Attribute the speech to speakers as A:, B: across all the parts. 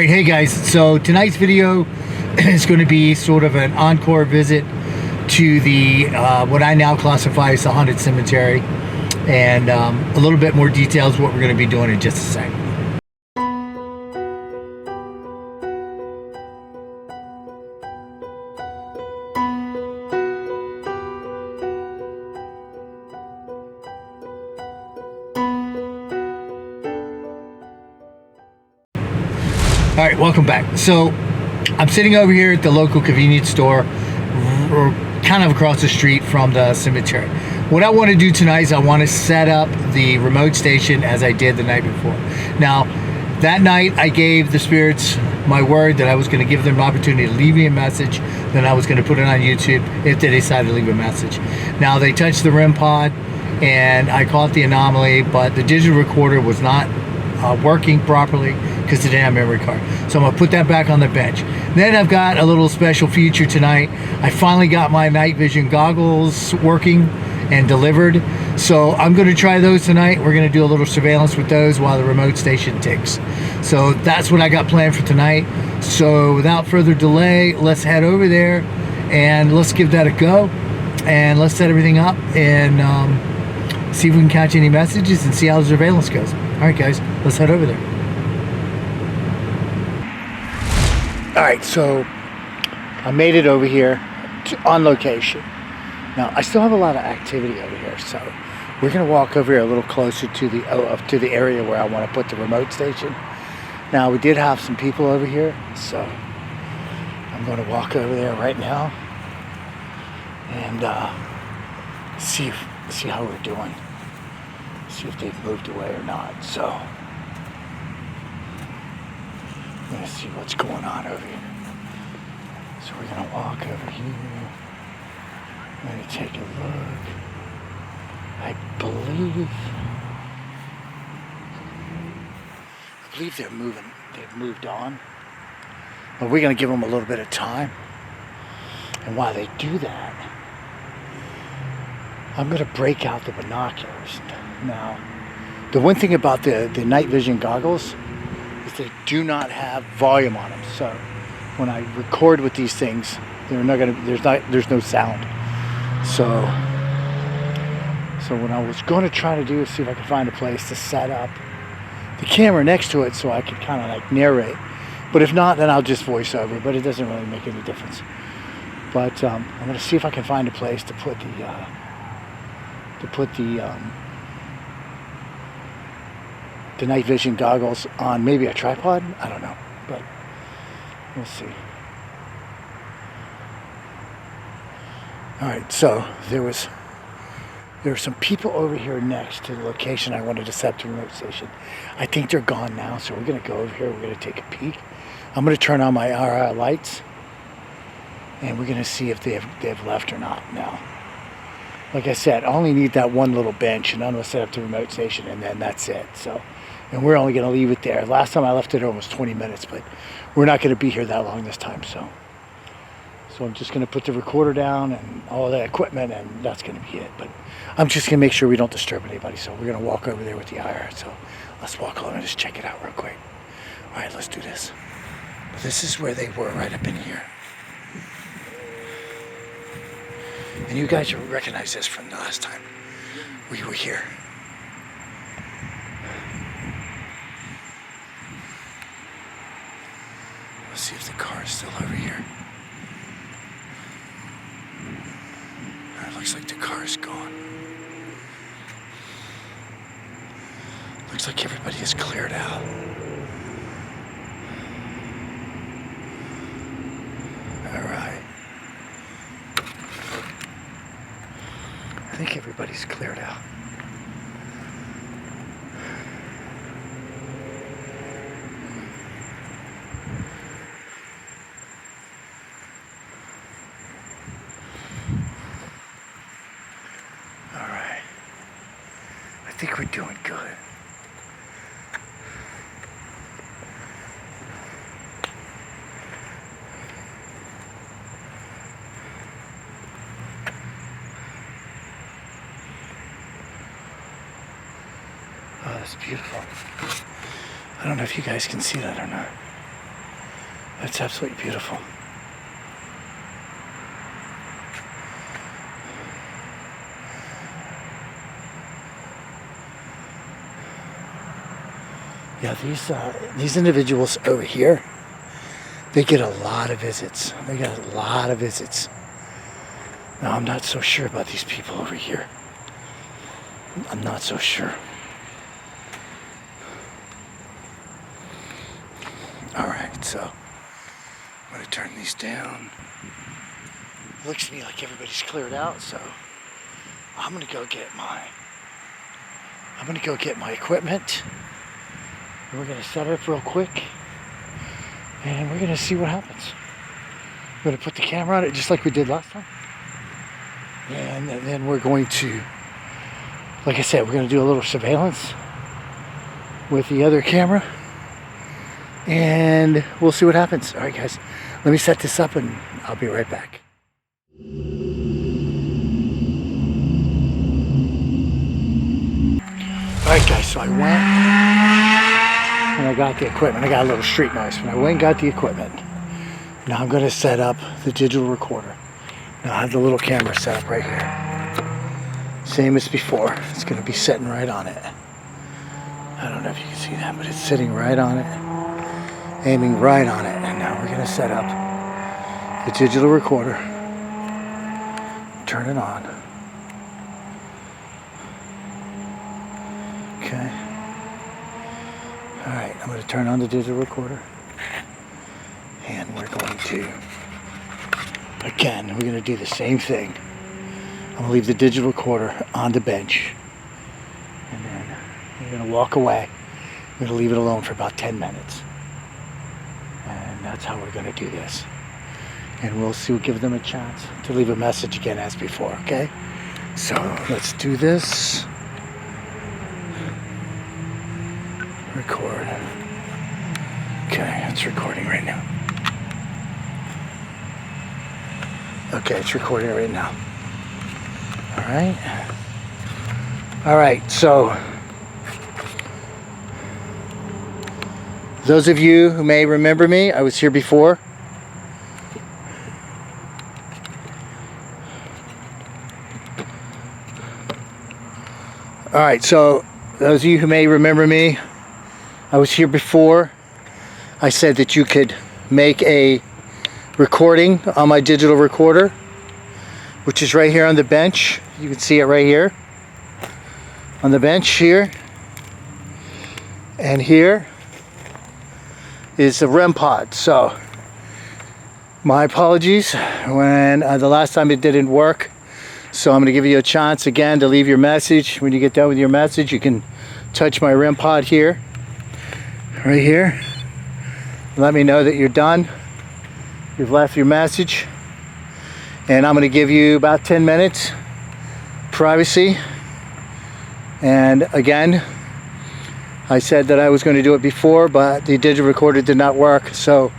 A: Alright, hey guys, so tonight's video is going to be sort of an encore visit to the what I now classify as the haunted cemetery, and a little bit more details what we're going to be doing in just a second. All right, welcome back. So I'm sitting over here at the local convenience store, or kind of across the street from the cemetery. What I want to do tonight is I want to set up the remote station as I did the night before. Now, that night I gave the spirits my word that I was going to give them an opportunity to leave me a message, then I was going to put it on YouTube if they decided to leave a message. Now, they touched the REM pod and I caught the anomaly, but the digital recorder was not working properly because it didn't have memory card. So I'm gonna put that back on the bench. Then I've got a little special feature tonight. I finally got my night vision goggles working and delivered. So I'm gonna try those tonight. We're gonna do a little surveillance with those while the remote station ticks. So that's what I got planned for tonight. So without further delay, let's head over there and let's give that a go. And let's set everything up and see if we can catch any messages and see how the surveillance goes. All right, guys, let's head over there. All right, so I made it over here on location. Now, I still have a lot of activity over here, so we're gonna walk over here a little closer to the area where I want to put the remote station. Now, we did have some people over here, so I'm gonna walk over there right now and see how we're doing. See if they've moved away or not. So I'm gonna see what's going on over here. So we're gonna walk over here. I'm gonna take a look. I believe they're moving. They've moved on. But we're gonna give them a little bit of time. And while they do that, I'm going to break out the binoculars. Now, the one thing about the night vision goggles is they do not have volume on them. So when I record with these things, there's no sound. So what I was going to try to do is see if I could find a place to set up the camera next to it so I could kind of like narrate. But if not, then I'll just voice over. But it doesn't really make any difference. But I'm going to see if I can find a place to put the night vision goggles on maybe a tripod. I don't know, but we'll see. All right, so there were some people over here next to the location I wanted to set up the remote station. I think they're gone now, so we're gonna go over here. We're gonna take a peek. I'm gonna turn on my RR lights, and we're gonna see if they've left or not now. Like I said, I only need that one little bench, and I'm going to set up the remote station, and then that's it. So, and we're only going to leave it there. Last time I left it almost 20 minutes, but we're not going to be here that long this time. So I'm just going to put the recorder down and all that equipment, and that's going to be it. But I'm just going to make sure we don't disturb anybody. So we're going to walk over there with the IR. So let's walk over and just check it out real quick. All right, let's do this. This is where they were, right up in here. And you guys will recognize this from the last time we were here. Let's see if the car is still over here. It looks like the car is gone. Looks like everybody is cleared out. All right. I think everybody's cleared out. All right. I think we're doing good. Oh, that's beautiful. I don't know if you guys can see that or not. That's absolutely beautiful. Yeah, these individuals over here, they get a lot of visits. They get a lot of visits. Now, I'm not so sure about these people over here. I'm not so sure. All right, so I'm going to turn these down. It looks to me like everybody's cleared out, so I'm going to go get my equipment. We're going to set it up real quick, and we're going to see what happens. We're going to put the camera on it just like we did last time. And then we're going to, like I said, we're going to do a little surveillance with the other camera, and we'll see what happens. All right, guys, let me set this up, and I'll be right back. All right, guys, so I went and I got the equipment. I got a little street noise, but I went and got the equipment. Now I'm going to set up the digital recorder. Now I have the little camera set up right here. Same as before. It's going to be sitting right on it. I don't know if you can see that, but it's sitting right on it. Aiming right on it. And now we're going to set up the digital recorder. Turn it on. Okay. Alright, I'm going to turn on the digital recorder. And we're going to, again, we're going to do the same thing. I'm going to leave the digital recorder on the bench. And then we're going to walk away. We're going to leave it alone for about 10 minutes. And that's how we're going to do this. And we'll see, we'll give them a chance to leave a message again as before, okay? So, let's do this. Record. Okay, it's recording right now. Okay, it's recording right now. Alright, so those of you who may remember me, I was here before. Alright, so those of you who may remember me, I was here before. I said that you could make a recording on my digital recorder, which is right here on the bench. You can see it right here on the bench here. And here is the REM pod. So my apologies when the last time it didn't work. So I'm going to give you a chance again to leave your message. When you get done with your message, you can touch my REM pod here. Right here. Let me know that you're done. You've left your message. And I'm going to give you about 10 minutes privacy. And again, I said that I was going to do it before, but the digital recorder did not work, so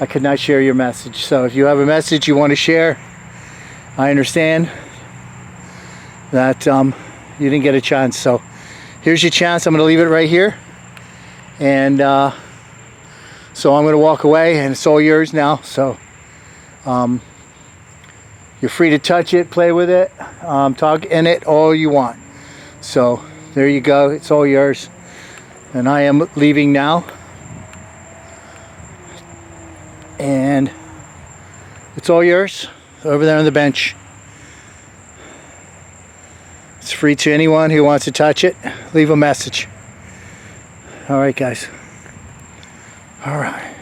A: I could not share your message. So if you have a message you want to share, I understand that you didn't get a chance. So here's your chance. I'm going to leave it right here. And so I'm going to walk away, and it's all yours now. So you're free to touch it, play with it, talk in it all you want. So there you go. It's all yours. And I am leaving now. And it's all yours over there on the bench. It's free to anyone who wants to touch it. Leave a message. All right, guys. All right.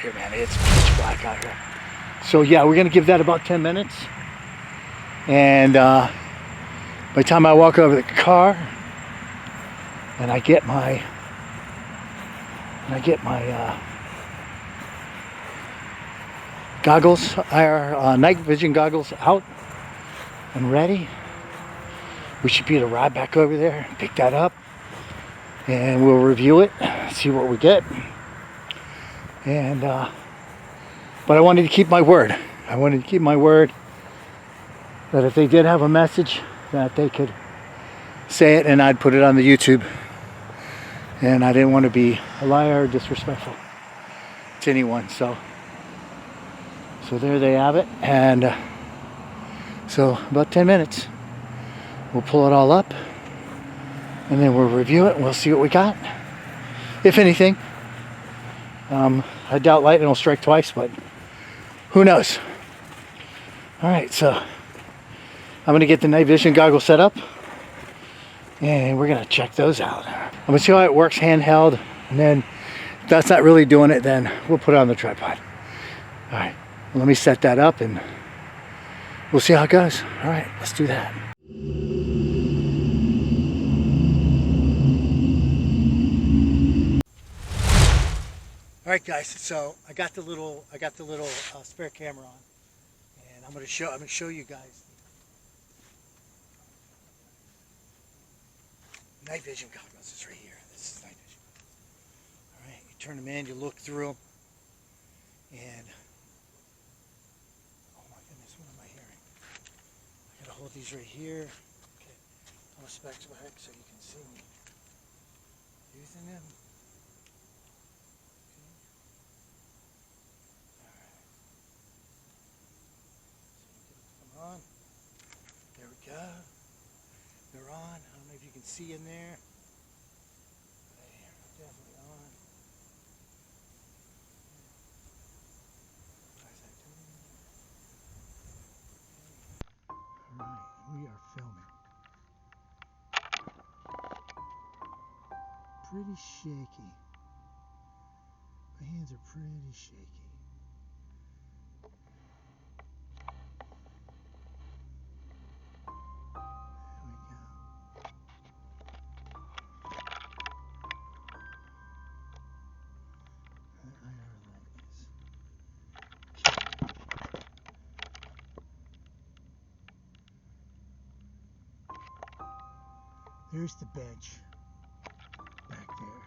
A: Here, man, it's pitch black out here. So yeah, we're gonna give that about 10 minutes. And by the time I walk over to the car and I get my goggles, our night vision goggles out and ready, we should be able to ride back over there, pick that up, and we'll review it, see what we get. And but I wanted to keep my word. I wanted to keep my word that if they did have a message, that they could say it and I'd put it on the YouTube. and I didn't want to be a liar or disrespectful to anyone. So there they have it. And so about 10 minutes, we'll pull it all up, and then we'll review it and we'll see what we got, if anything. I doubt lightning will strike twice, but who knows. All right, so I'm gonna get the night vision goggles set up, and we're gonna check those out. I'm gonna see how it works handheld, and then if that's not really doing it, then we'll put it on the tripod. All right, let me set that up and we'll see how it goes. All right, let's do that. All right, guys. So I got the little spare camera on, and I'm gonna show you guys night vision goggles. It's right here. This is night vision. All right, you turn them in, you look through them, and oh my goodness, what am I hearing? I gotta hold these right here. Okay, I'll specs back so you can see me using them. On. There we go. They're on. I don't know if you can see in there. They're definitely on. Alright, we are filming. Pretty shaky. My hands are pretty shaky. There's the bench back there.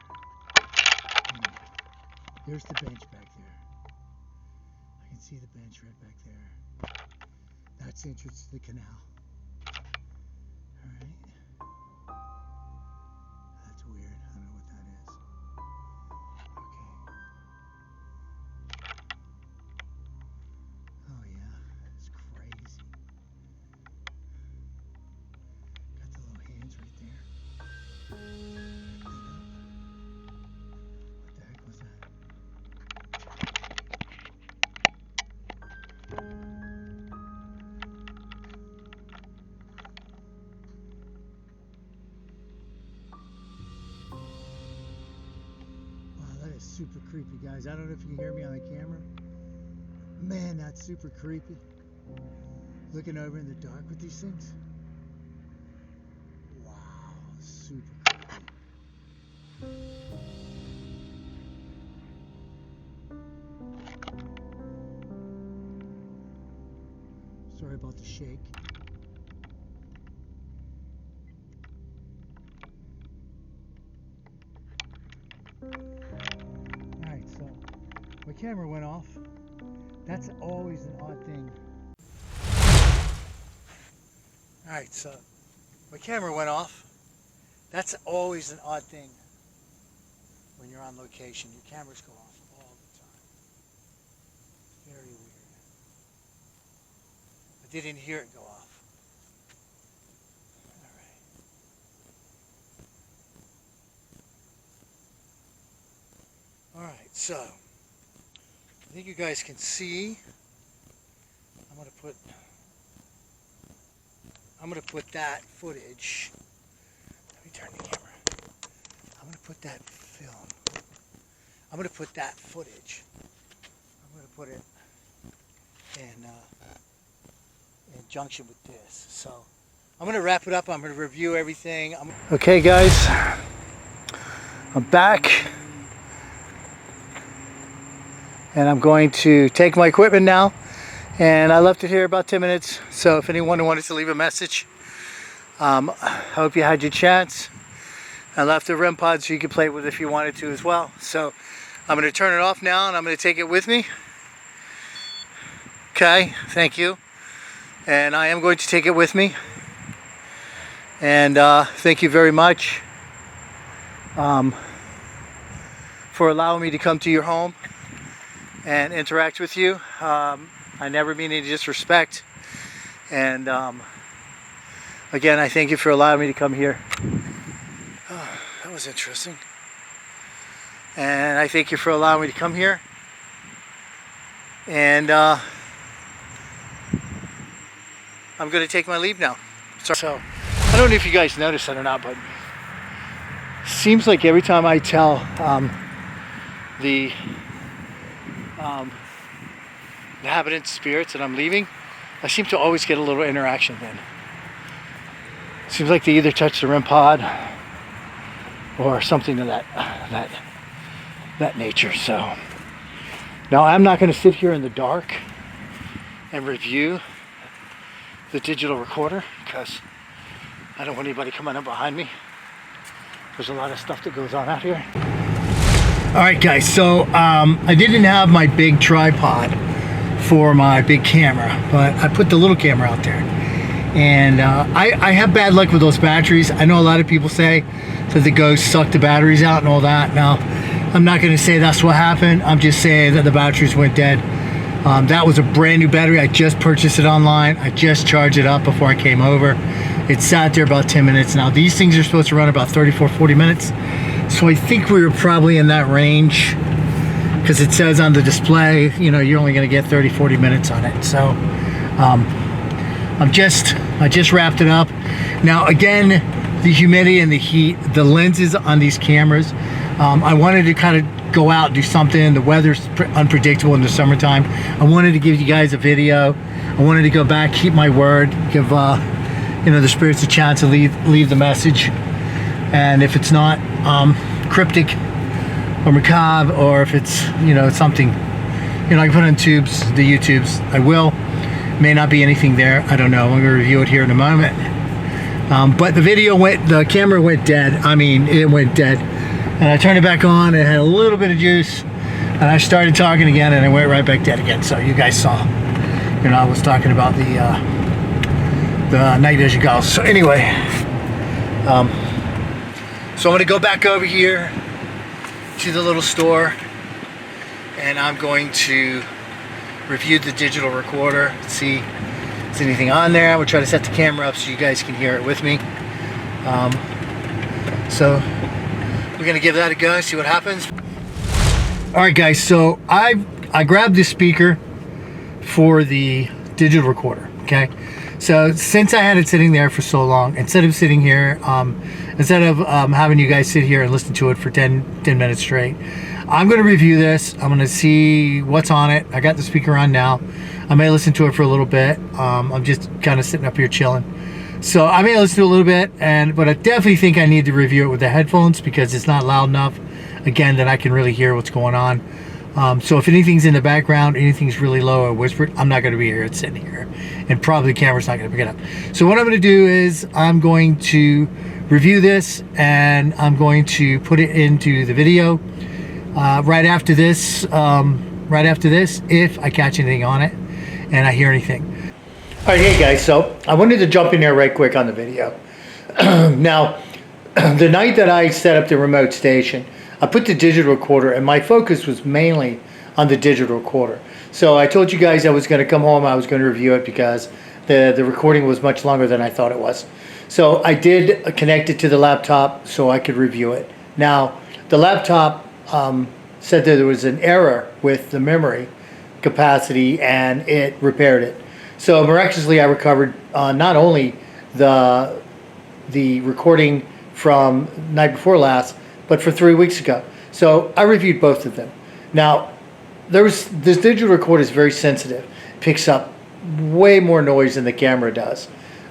A: There's the bench back there. I can see the bench right back there. That's the entrance to the canal. Alright. That's weird. I don't know what that is. Okay. Oh yeah, it's crazy. Got the little hands right there. What the heck was that? Wow, that is super creepy, guys. I don't know if you can hear me on the camera. Man, that's super creepy. Looking over in the dark with these things. Wow, super creepy. Sorry about the shake. Alright, so my camera went off. That's always an odd thing. Alright, so my camera went off. That's always an odd thing when you're on location. Your cameras go off all the time. Very weird. I didn't hear it go off. Alright, so I think you guys can see. I'm gonna put that footage. Let me turn the camera. I'm gonna put that film. I'm gonna put that footage. I'm gonna put it in junction with this. So I'm gonna wrap it up. I'm gonna review everything. Okay, guys, I'm back. And I'm going to take my equipment now, and I left it here about 10 minutes, so if anyone wanted to leave a message, I hope you had your chance. I left the REM pod so you could play with it if you wanted to as well. So I'm going to turn it off now, and I'm going to take it with me. Okay, thank you. And I am going to take it with me. And thank you very much. for allowing me to come to your home and interact with you. I never mean any disrespect. And again, I thank you for allowing me to come here. Oh, that was interesting. And I thank you for allowing me to come here. And I'm going to take my leave now. So, I don't know if you guys noticed that or not, but seems like every time I tell the inhabitants, spirits, that I'm leaving, I seem to always get a little interaction then. Seems like they either touch the REM pod or something of that nature. So now I'm not going to sit here in the dark and review the digital recorder because I don't want anybody coming up behind me. There's a lot of stuff that goes on out here. Alright guys, so I didn't have my big tripod for my big camera, but I put the little camera out there. And I have bad luck with those batteries. I know a lot of people say that the ghosts suck the batteries out and all that. Now, I'm not going to say that's what happened. I'm just saying that the batteries went dead. That was a brand new battery. I just purchased it online. I just charged it up before I came over. It sat there about 10 minutes. Now, these things are supposed to run about 34-40 minutes. So I think we were probably in that range because it says on the display, you know, you're only going to get 30-40 minutes on it. So I just wrapped it up. Now, again, the humidity and the heat, the lenses on these cameras, I wanted to kind of go out and do something. The weather's unpredictable in the summertime. I wanted to give you guys a video. I wanted to go back, keep my word, give you know, the spirits a chance to leave the message. And if it's not cryptic or macabre, or if it's, you know, something, you know, I can put it on tubes, the YouTubes. I will. May not be anything there. I don't know. I'm going to review it here in a moment. But the camera went dead. I mean, it went dead. And I turned it back on, and it had a little bit of juice, and I started talking again, and it went right back dead again. So you guys saw, you know, I was talking about the night vision goggles. So anyway, so I'm going to go back over here to the little store, and I'm going to review the digital recorder, see if there's anything on there. I'm going to try to set the camera up so you guys can hear it with me. So we're going to give that a go, see what happens. Alright guys, so I grabbed this speaker for the digital recorder, okay? So since I had it sitting there for so long, instead of sitting here, instead of having you guys sit here and listen to it for 10 minutes straight, I'm going to review this. I'm going to see what's on it. I got the speaker on now. I may listen to it for a little bit. I'm just kind of sitting up here chilling. So I may listen to it a little bit, but I definitely think I need to review it with the headphones because it's not loud enough, again, that I can really hear what's going on. So if anything's in the background, anything's really low or whispered, I'm not going to be here. It's sitting here. And probably the camera's not going to pick it up. So what I'm going to do is I'm going to review this, and I'm going to put it into the video right after this, if I catch anything on it and I hear anything. All right, hey guys, so I wanted to jump in there right quick on the video. Now, the night that I set up the remote station, I put the digital recorder, and my focus was mainly on the digital recorder. So I told you guys I was going to come home, I was going to review it because the recording was much longer than I thought it was. So I did connect it to the laptop so I could review it. Now, the laptop said that there was an error with the memory capacity, and it repaired it. So miraculously, I recovered not only the recording from night before last, but for 3 weeks ago. So I reviewed both of them. Now, this digital recorder is very sensitive. It picks up way more noise than the camera does.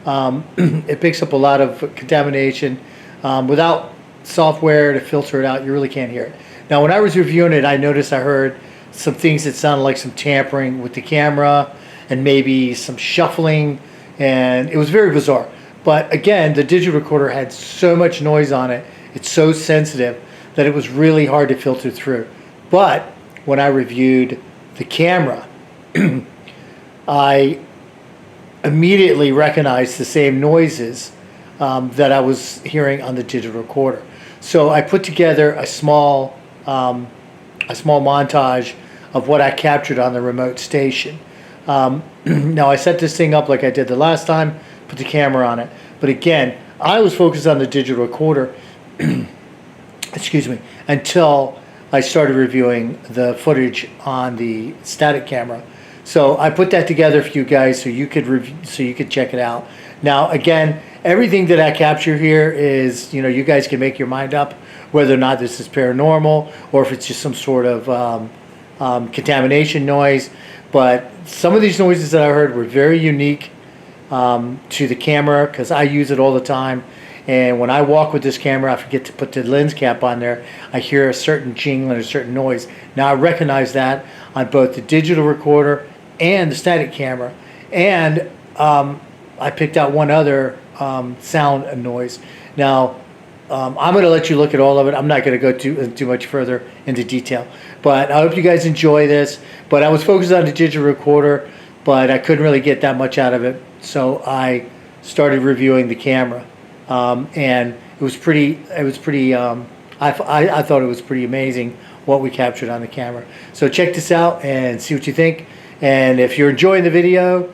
A: It picks up a lot of contamination. Without software to filter it out, you really can't hear it. Now, when I was reviewing it, I noticed I heard some things that sounded like some tampering with the camera and maybe some shuffling, and it was very bizarre. But again, the digital recorder had so much noise on it, it's so sensitive that it was really hard to filter through. But when I reviewed the camera, I immediately recognized the same noises that I was hearing on the digital recorder. So I put together a small a small montage of what I captured on the remote station. Now I set this thing up like I did the last time, put the camera on it. But again, I was focused on the digital recorder, excuse me, until I started reviewing the footage on the static camera. So I put that together for you guys so you could check it out. Now again, everything that I capture here is, you guys can make your mind up whether or not this is paranormal or if it's just some sort of contamination noise. But some of these noises that I heard were very unique to the camera, because I use it all the time. And when I walk with this camera, I forget to put the lens cap on there. I hear a certain jingling, a certain noise. Now I recognize that on both the digital recorder and the static camera. And I picked out one other sound noise. Now I'm going to let you look at all of it. I'm not going to go too much further into detail. But I hope you guys enjoy this. But I was focused on the digital recorder, but I couldn't really get that much out of it. So I started reviewing the camera. And it was pretty, I thought it was pretty amazing what we captured on the camera. So check this out and see what you think. And if you're enjoying the video,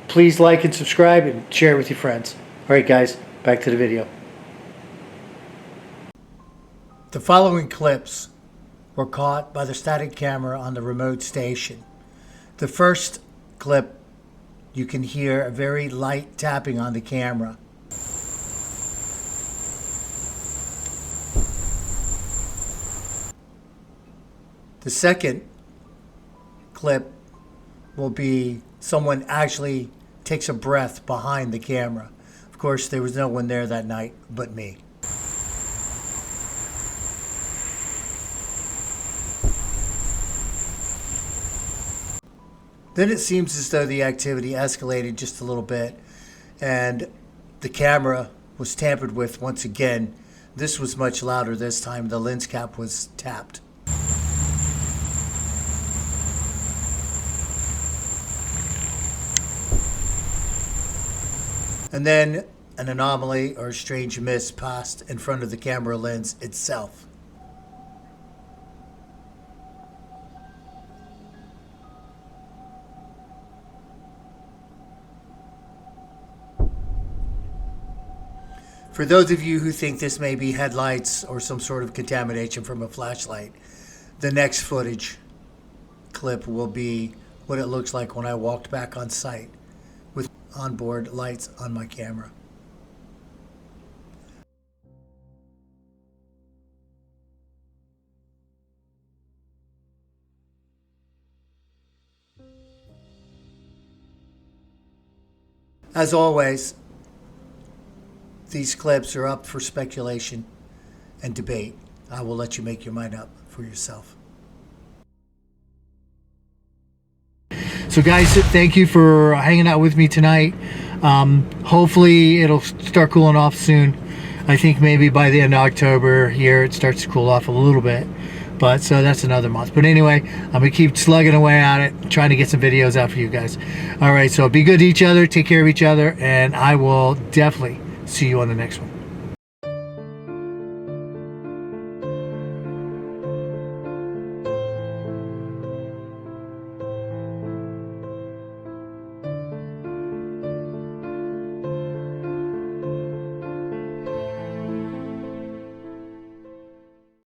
A: please like and subscribe and share it with your friends. All right, guys, back to the video. The following clips were caught by the static camera on the remote station. The first clip, you can hear a very light tapping on the camera. The second clip will be someone actually takes a breath behind the camera. Of course, there was no one there that night but me. Then it seems as though the activity escalated just a little bit and the camera was tampered with once again. This was much louder this time. The lens cap was tapped. And then an anomaly or a strange mist passed in front of the camera lens itself. For those of you who think this may be headlights or some sort of contamination from a flashlight, the next footage clip will be what it looks like when I walked back on site with onboard lights on my camera. As always, these clips are up for speculation and debate. I will let you make your mind up for yourself. So guys, thank you for hanging out with me tonight. Hopefully it'll start cooling off soon. I think maybe by the end of October here it starts to cool off a little bit. But so that's another month. But anyway, I'm gonna keep slugging away at it, trying to get some videos out for you guys. All right, so be good to each other, take care of each other, and I will definitely see you on the next one.